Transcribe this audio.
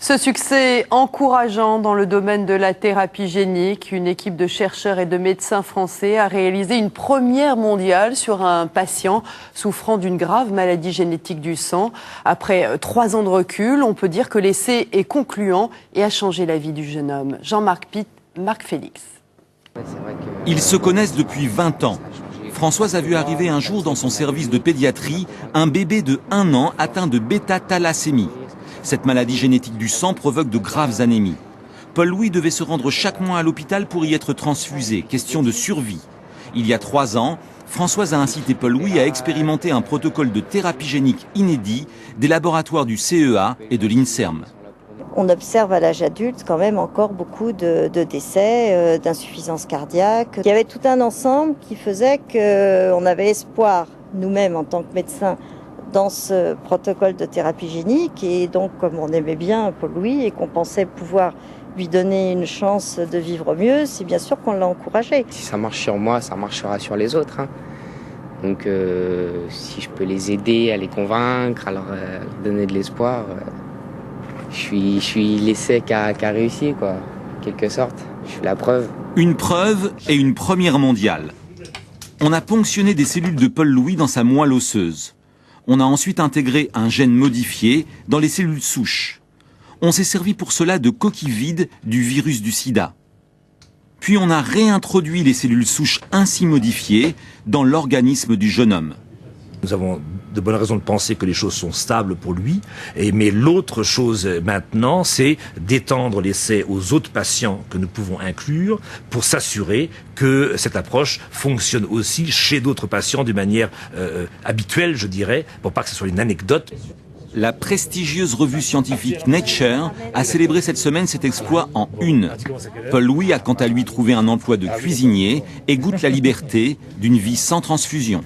Ce succès encourageant dans le domaine de la thérapie génique, une équipe de chercheurs et de médecins français a réalisé une première mondiale sur un patient souffrant d'une grave maladie génétique du sang. Après 3 ans de recul, on peut dire que l'essai est concluant et a changé la vie du jeune homme. Jean-Marc Pitt, Marc Félix. Ils se connaissent depuis 20 ans. Françoise a vu arriver un jour dans son service de pédiatrie un bébé de 1 an atteint de bêta-thalassémie. Cette maladie génétique du sang provoque de graves anémies. Paul-Louis devait se rendre chaque mois à l'hôpital pour y être transfusé, question de survie. Il y a 3 ans, Françoise a incité Paul-Louis à expérimenter un protocole de thérapie génique inédit des laboratoires du CEA et de l'INSERM. On observe à l'âge adulte quand même encore beaucoup de décès, d'insuffisance cardiaque. Il y avait tout un ensemble qui faisait qu'on avait espoir, nous-mêmes en tant que médecins, dans ce protocole de thérapie génique. Et donc, comme on aimait bien Paul-Louis et qu'on pensait pouvoir lui donner une chance de vivre mieux, c'est bien sûr qu'on l'a encouragé. Si ça marche sur moi, ça marchera sur les autres. Donc, si je peux les aider à les convaincre, à leur donner de l'espoir... Je suis l'essai qui a réussi, quoi, en quelque sorte. Je suis la preuve. Une preuve et une première mondiale. On a ponctionné des cellules de Paul-Louis dans sa moelle osseuse. On a ensuite intégré un gène modifié dans les cellules souches. On s'est servi pour cela de coquilles vides du virus du sida. Puis on a réintroduit les cellules souches ainsi modifiées dans l'organisme du jeune homme. Nous avons de bonnes raisons de penser que les choses sont stables pour lui. Mais l'autre chose maintenant, c'est d'étendre l'essai aux autres patients que nous pouvons inclure pour s'assurer que cette approche fonctionne aussi chez d'autres patients de manière habituelle, je dirais, pour pas que ce soit une anecdote. La prestigieuse revue scientifique Nature a célébré cette semaine cet exploit en une. Paul-Louis a quant à lui trouvé un emploi de cuisinier et goûte la liberté d'une vie sans transfusion.